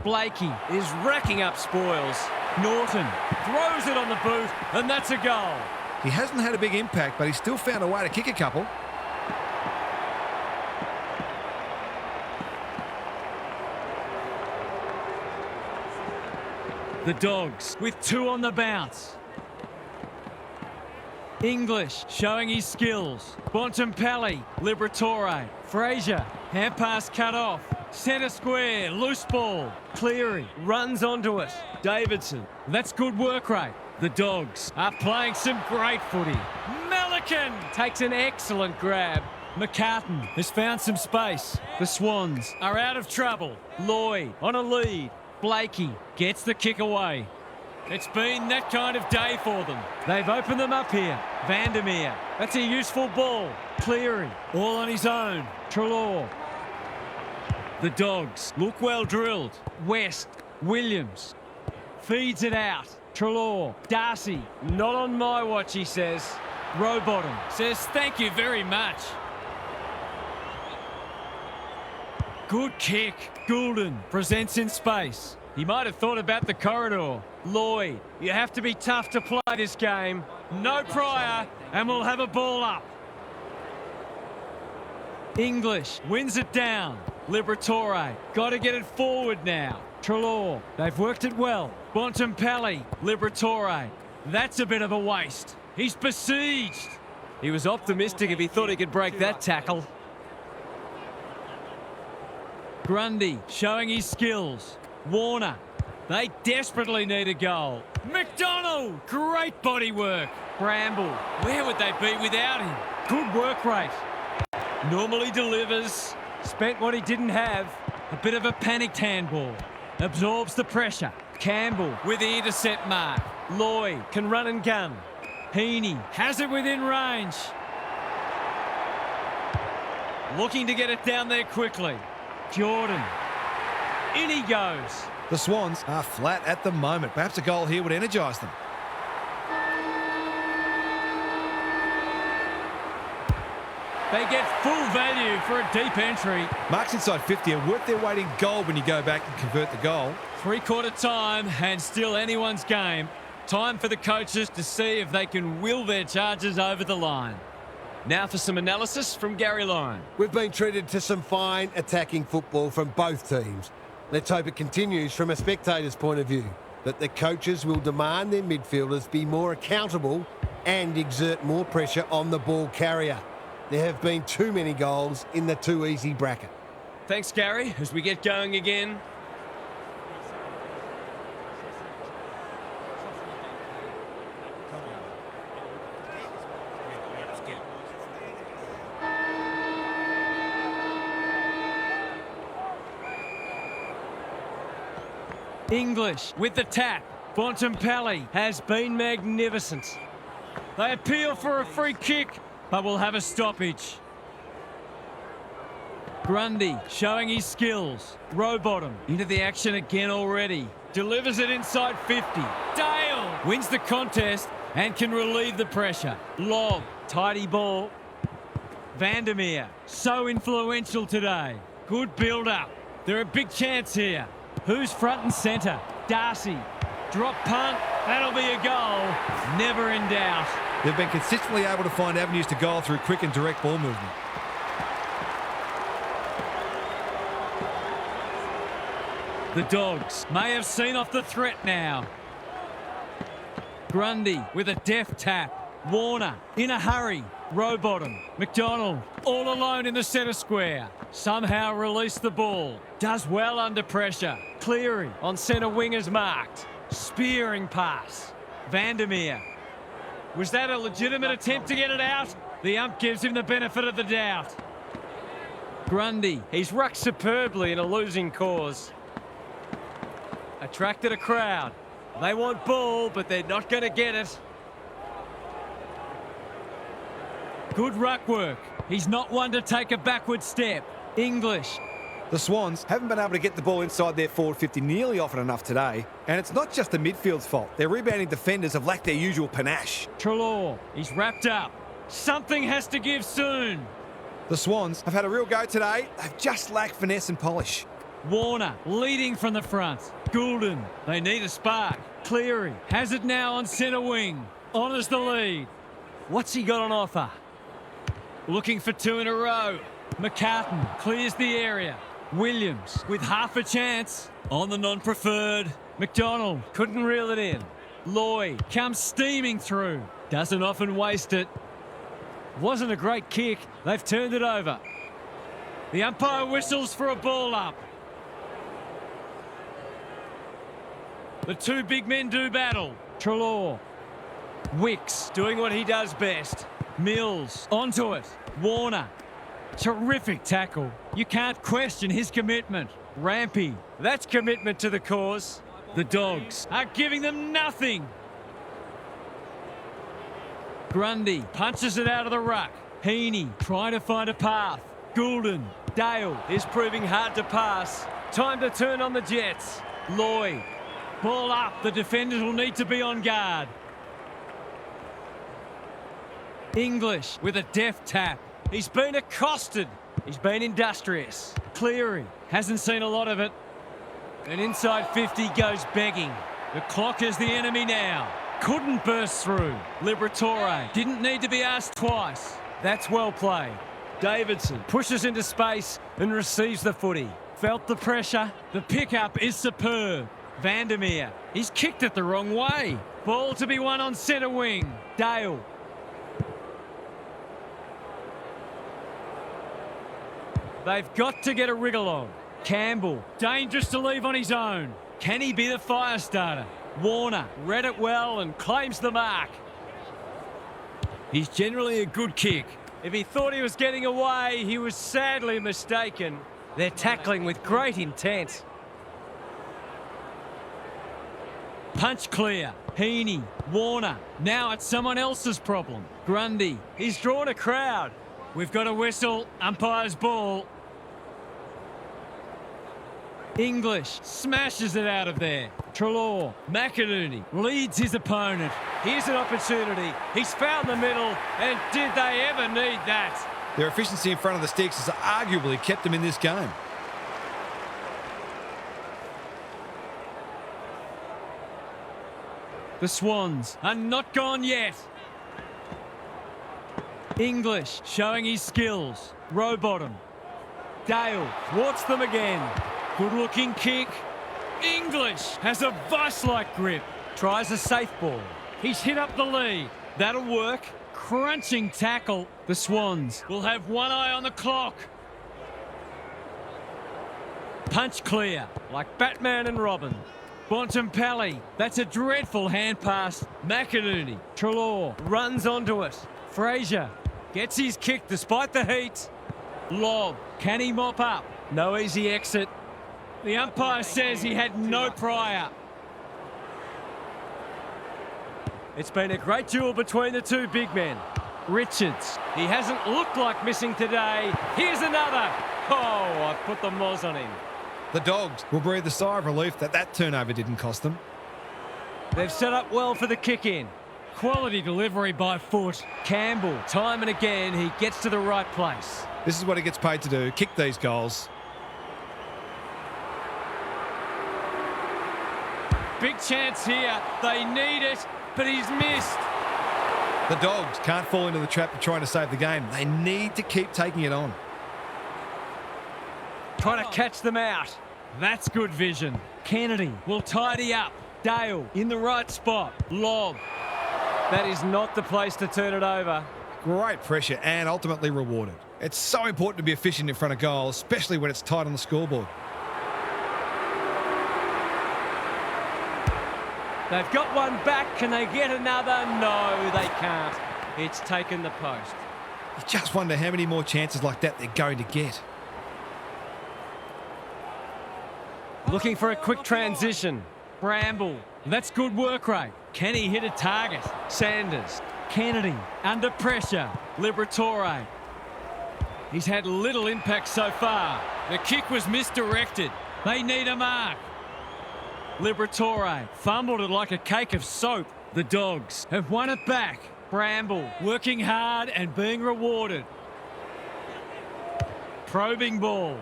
[SPEAKER 1] Blakey is racking up spoils. Norton throws it on the boot, and that's a goal.
[SPEAKER 2] He hasn't had a big impact, but he's still found a way to kick a couple.
[SPEAKER 1] The Dogs with two on the bounce. English showing his skills. Bontempelli, Liberatore, Fraser, hand pass cut off. Centre square, loose ball. Cleary runs onto it. Davidson, that's good work rate. The Dogs are playing some great footy. Malikan takes an excellent grab. McCartan has found some space. The Swans are out of trouble. Lloyd on a lead. Blakey gets the kick away. It's been that kind of day for them. They've opened them up here. Vandermeer, that's a useful ball. Cleary, all on his own. Treloar. The Dogs look well drilled. West, Williams, feeds it out. Treloar, Darcy, not on my watch, he says. Rowbottom says thank you very much. Good kick. Goulden presents in space. He might have thought about the corridor. Lloyd, you have to be tough to play this game. No prior, and we'll have a ball up. English wins it down. Liberatore, got to get it forward now. Treloar, they've worked it well. Bontempelli, Liberatore, that's a bit of a waste. He's besieged. He was optimistic if he thought he could break that tackle. Grundy showing his skills. Warner, they desperately need a goal. McDonald, great body work. Bramble, where would they be without him? Good work rate. Normally delivers. Spent what he didn't have. A bit of a panicked handball. Absorbs the pressure. Campbell with the intercept mark. Lloyd can run and gun. Heaney has it within range. Looking to get it down there quickly. Jordan. In he goes.
[SPEAKER 2] The Swans are flat at the moment. Perhaps a goal here would energise them.
[SPEAKER 1] They get full value for a deep entry.
[SPEAKER 2] Marks inside 50 are worth their weight in gold when you go back and convert the goal.
[SPEAKER 1] Three-quarter time and still anyone's game. Time for the coaches to see if they can will their charges over the line. Now for some analysis from Gary Lyon.
[SPEAKER 4] We've been treated to some fine attacking football from both teams. Let's hope it continues from a spectator's point of view, that the coaches will demand their midfielders be more accountable and exert more pressure on the ball carrier. There have been too many goals in the too easy bracket.
[SPEAKER 1] Thanks, Gary, as we get going again. English with the tap. Bontempelli has been magnificent. They appeal for a free kick, but will have a stoppage. Grundy showing his skills. Rowbottom into the action again already. Delivers it inside 50. Dale wins the contest and can relieve the pressure. Lob, tidy ball. Vandermeer, so influential today. Good build-up. They're a big chance here. Who's front and centre? Darcy. Drop punt. That'll be a goal. Never in doubt.
[SPEAKER 2] They've been consistently able to find avenues to goal through quick and direct ball movement.
[SPEAKER 1] The Dogs may have seen off the threat now. Grundy with a deft tap. Warner in a hurry. Rowbottom. McDonald all alone in the centre square. Somehow released the ball. Does well under pressure. Cleary on centre wing is marked. Spearing pass. Vandermeer. Was that a legitimate attempt to get it out? The ump gives him the benefit of the doubt. Grundy. He's rucked superbly in a losing cause. Attracted a crowd. They want ball, but they're not going to get it. Good ruck work. He's not one to take a backward step. English.
[SPEAKER 2] The Swans haven't been able to get the ball inside their forward 50 nearly often enough today. And it's not just the midfield's fault. Their rebounding defenders have lacked their usual panache.
[SPEAKER 1] Trelaw. He's wrapped up. Something has to give soon.
[SPEAKER 2] The Swans have had a real go today. They've just lacked finesse and polish.
[SPEAKER 1] Warner leading from the front. Goulden. They need a spark. Cleary has it now on centre wing. Honours the lead. What's he got on offer? Looking for two in a row. McCartan clears the area. Williams with half a chance on the non-preferred. McDonald couldn't reel it in. Lloyd comes steaming through. Doesn't often waste it. Wasn't a great kick. They've turned it over. The umpire whistles for a ball up. The two big men do battle. Trelaw. Wicks doing what he does best. Mills onto it. Warner. Terrific tackle. You can't question his commitment. Rampy. That's commitment to the cause. The Dogs are giving them nothing. Grundy punches it out of the ruck. Heaney trying to find a path. Goulden. Dale is proving hard to pass. Time to turn on the Jets. Lloyd. Ball up. The defenders will need to be on guard. English with a deft tap. He's been accosted. He's been industrious. Cleary hasn't seen a lot of it. And inside 50 goes begging. The clock is the enemy now. Couldn't burst through. Liberatore didn't need to be asked twice. That's well played. Davidson pushes into space and receives the footy. Felt the pressure. The pickup is superb. Vandermeer. He's kicked it the wrong way. Ball to be won on centre wing. Dale. They've got to get a wriggle on. Campbell, dangerous to leave on his own. Can he be the fire starter? Warner read it well and claims the mark. He's generally a good kick. If he thought he was getting away, he was sadly mistaken. They're tackling with great intent. Punch clear. Heaney, Warner. Now it's someone else's problem. Grundy. He's drawn a crowd. We've got a whistle. Umpire's ball. English smashes it out of there. Treloar. McInerney leads his opponent. Here's an opportunity. He's found the middle. And did they ever need that?
[SPEAKER 2] Their efficiency in front of the sticks has arguably kept them in this game.
[SPEAKER 1] The Swans are not gone yet. English showing his skills. Row bottom. Dale thwarts them again. Good looking kick. English has a vice-like grip. Tries a safe ball. He's hit up the lead. That'll work. Crunching tackle. The Swans will have one eye on the clock. Punch clear like Batman and Robin. Bontempelli, that's a dreadful hand pass. McInerney, Treloar runs onto it. Fraser gets his kick despite the heat. Lob, can he mop up? No easy exit. The umpire says he had no prior. It's been a great duel between the two big men. Richards, he hasn't looked like missing today. Here's another. Oh, I put the moz on him.
[SPEAKER 2] The Dogs will breathe a sigh of relief that turnover didn't cost them.
[SPEAKER 1] They've set up well for the kick-in. Quality delivery by foot. Campbell, time and again, he gets to the right place.
[SPEAKER 2] This is what he gets paid to do, kick these goals.
[SPEAKER 1] Big chance here. They need it, but he's missed.
[SPEAKER 2] The Dogs can't fall into the trap of trying to save the game. They need to keep taking it on.
[SPEAKER 1] Trying to catch them out. That's good vision. Kennedy will tidy up. Dale in the right spot. Lob. That is not the place to turn it over.
[SPEAKER 2] Great pressure and ultimately rewarded. It's so important to be efficient in front of goal, especially when it's tight on the scoreboard.
[SPEAKER 1] They've got one back. Can they get another? No, they can't. It's taken the post.
[SPEAKER 2] You just wonder how many more chances like that they're going to get.
[SPEAKER 1] Looking for a quick transition. Bramble. That's good work rate. Can he hit a target? Sanders. Kennedy. Under pressure. Liberatore. He's had little impact so far. The kick was misdirected. They need a mark. Liberatore fumbled it like a cake of soap. The Dogs have won it back. Bramble working hard and being rewarded. Probing ball.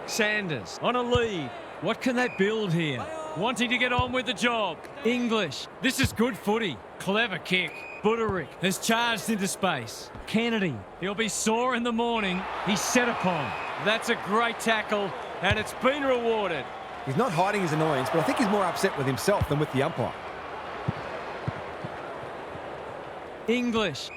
[SPEAKER 1] Sanders on a lead. What can they build here? Wanting to get on with the job. English. This is good footy. Clever kick. Buderick has charged into space. Kennedy. He'll be sore in the morning. He's set upon. That's a great tackle, and it's been rewarded.
[SPEAKER 2] He's not hiding his annoyance, but I think he's more upset with himself than with the umpire.
[SPEAKER 1] English.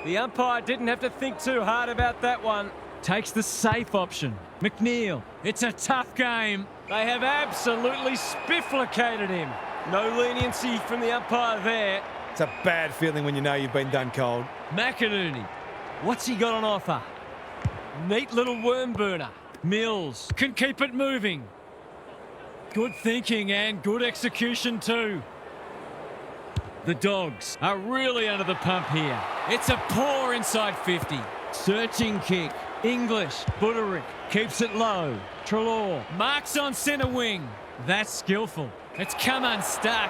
[SPEAKER 1] The umpire didn't have to think too hard about that one. Takes the safe option. McNeil. It's a tough game. They have absolutely spifflicated him. No leniency from the umpire there.
[SPEAKER 2] It's a bad feeling when you know you've been done cold.
[SPEAKER 1] McInerney. What's he got on offer? Neat little worm burner. Mills can keep it moving. Good thinking and good execution too. The Dogs are really under the pump here. It's a poor inside 50. Searching kick. English. Buderick keeps it low. Treloar marks on centre wing. That's skillful. It's come unstuck.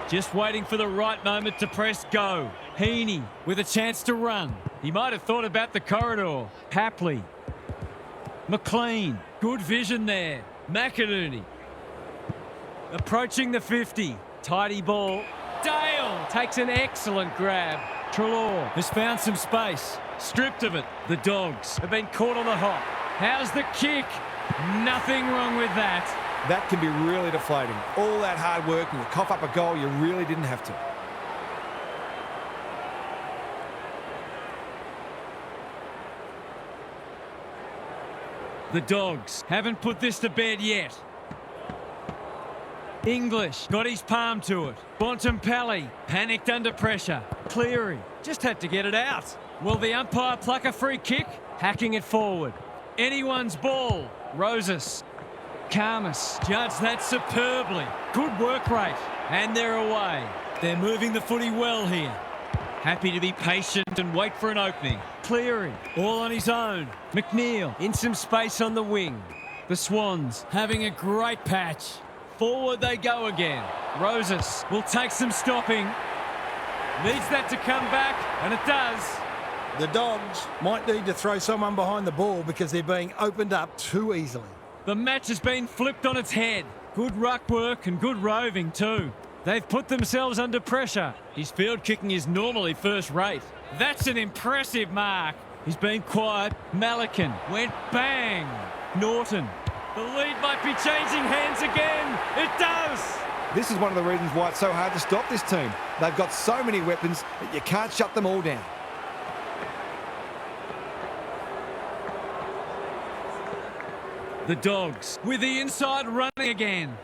[SPEAKER 1] Just waiting for the right moment to press go. Heaney with a chance to run. He might have thought about the corridor. Hapley. McLean. Good vision there. McInerney. Approaching the 50. Tidy ball. Dale takes an excellent grab. Treloar has found some space. Stripped of it. The Dogs have been caught on the hop. How's the kick? Nothing wrong with that.
[SPEAKER 2] That can be really deflating. All that hard work and you cough up a goal you really didn't have to.
[SPEAKER 1] The Dogs haven't put this to bed yet. English got his palm to it. Bontempelli panicked under pressure. Cleary just had to get it out. Will the umpire pluck a free kick? Hacking it forward. Anyone's ball. Roses. Karmas judged that superbly. Good work rate. And they're away. They're moving the footy well here. Happy to be patient and wait for an opening. Cleary, all on his own. McNeil in some space on the wing. The Swans having a great patch. Forward they go again. Roses will take some stopping. Needs that to come back, and it does.
[SPEAKER 4] The Dogs might need to throw someone behind the ball because they're being opened up too easily.
[SPEAKER 1] The match has been flipped on its head. Good ruck work and good roving too. They've put themselves under pressure. His field kicking is normally first rate. That's an impressive mark. He's been quiet. Malikan went bang. Norton. The lead might be changing hands again. It does.
[SPEAKER 2] This is one of the reasons why it's so hard to stop this team. They've got so many weapons that you can't shut them all down.
[SPEAKER 1] The Dogs with the inside running again.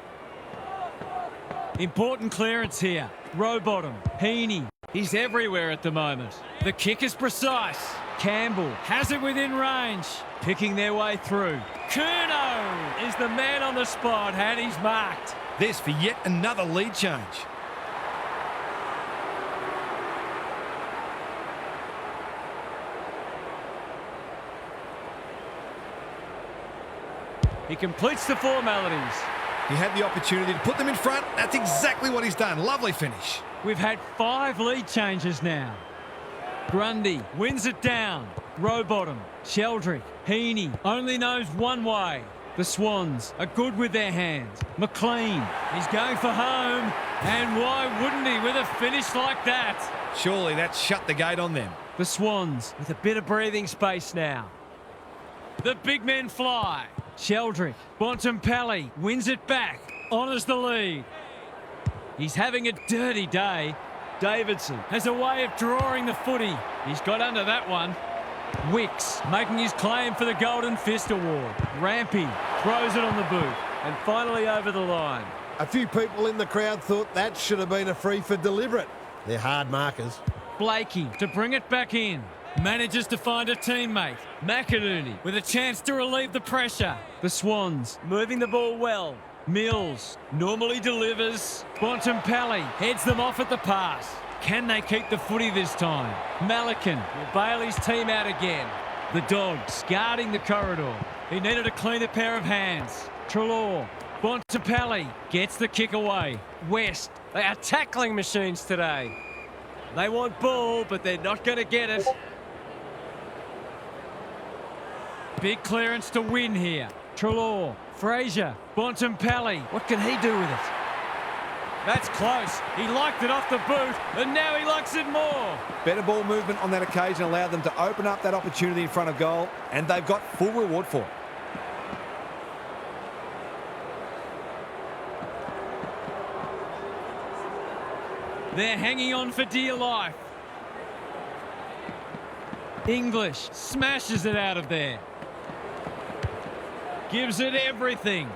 [SPEAKER 1] Important clearance here. Rowbottom. Heaney. He's everywhere at the moment. The kick is precise. Campbell has it within range. Picking their way through. Curnow is the man on the spot and he's marked.
[SPEAKER 2] This for yet another lead change.
[SPEAKER 1] He completes the formalities.
[SPEAKER 2] He had the opportunity to put them in front. That's exactly what he's done. Lovely finish.
[SPEAKER 1] We've had 5 lead changes now. Grundy wins it down. Rowbottom, Sheldrick, Heaney only knows one way. The Swans are good with their hands. McLean, he's going for home. And why wouldn't he with a finish like that?
[SPEAKER 2] Surely that shut the gate on them.
[SPEAKER 1] The Swans with a bit of breathing space now. The big men fly. Sheldrick, Bontempelli wins it back. Honours the lead. He's having a dirty day. Davidson has a way of drawing the footy. He's got under that one. Wicks making his claim for the Golden Fist Award. Rampy throws it on the boot and finally over the line.
[SPEAKER 4] A few people in the crowd thought that should have been a free for deliberate. They're hard markers.
[SPEAKER 1] Blakey to bring it back in. Manages to find a teammate. McInerney with a chance to relieve the pressure. The Swans moving the ball well. Mills normally delivers. Bontempelli heads them off at the pass. Can they keep the footy this time? Malikan will bail his team out again. The Dogs guarding the corridor. He needed a cleaner pair of hands. Treloar. Bontempelli gets the kick away. West. They are tackling machines today. They want ball, but they're not going to get it. Big clearance to win here. Treloar, Fraser, Bontempelli. What can he do with it? That's close. He liked it off the boot, and now he likes it more.
[SPEAKER 2] Better ball movement on that occasion allowed them to open up that opportunity in front of goal, and they've got full reward for it.
[SPEAKER 1] They're hanging on for dear life. English smashes it out of there. Gives it everything.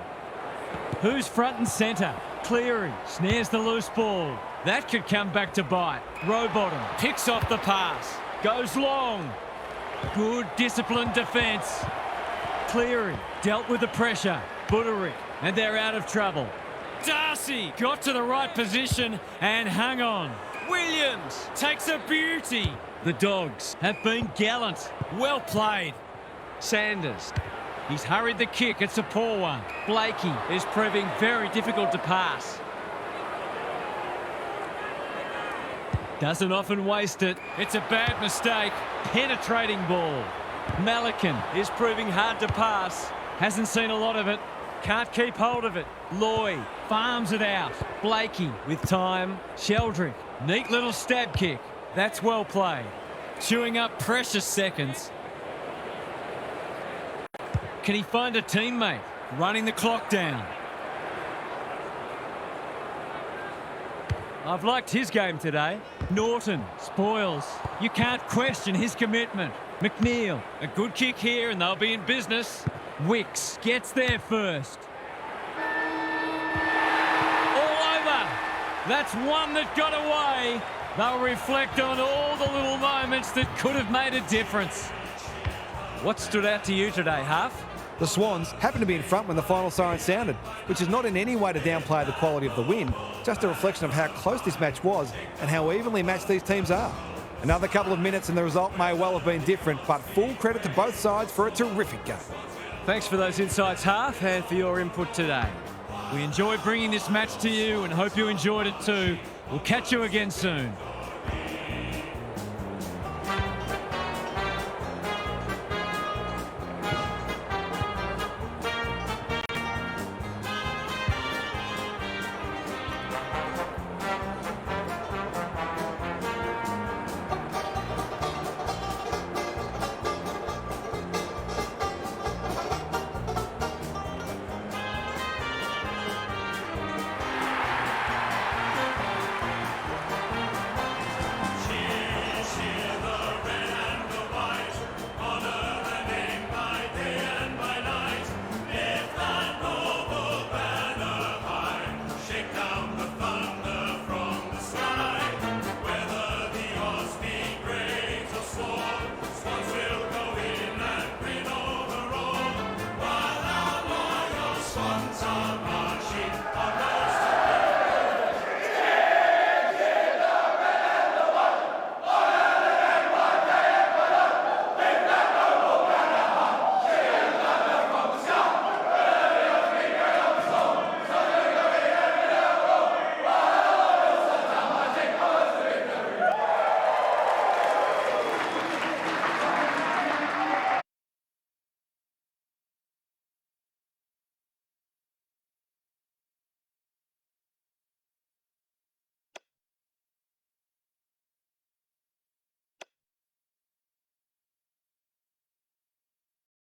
[SPEAKER 1] Who's front and centre? Cleary snares the loose ball. That could come back to bite. Rowbottom picks off the pass. Goes long. Good disciplined defence. Cleary dealt with the pressure. Buderick, and they're out of trouble. Darcy got to the right position and hung on. Williams takes a beauty. The Dogs have been gallant. Well played. Sanders. He's hurried the kick. It's a poor one. Blakey is proving very difficult to pass. Doesn't often waste it. It's a bad mistake. Penetrating ball. Malikan is proving hard to pass. Hasn't seen a lot of it. Can't keep hold of it. Lloyd farms it out. Blakey with time. Sheldrick. Neat little stab kick. That's well played. Chewing up precious seconds. Can he find a teammate? Running the clock down. I've liked his game today. Norton spoils. You can't question his commitment. McNeil, a good kick here and they'll be in business. Wicks gets there first. All over. That's one that got away. They'll reflect on all the little moments that could have made a difference. What stood out to you today, Half?
[SPEAKER 2] The Swans happened to be in front when the final siren sounded, which is not in any way to downplay the quality of the win, just a reflection of how close this match was and how evenly matched these teams are. Another couple of minutes and the result may well have been different, but full credit to both sides for a terrific game.
[SPEAKER 1] Thanks for those insights, Half, and for your input today. We enjoyed bringing this match to you and hope you enjoyed it too. We'll catch you again soon.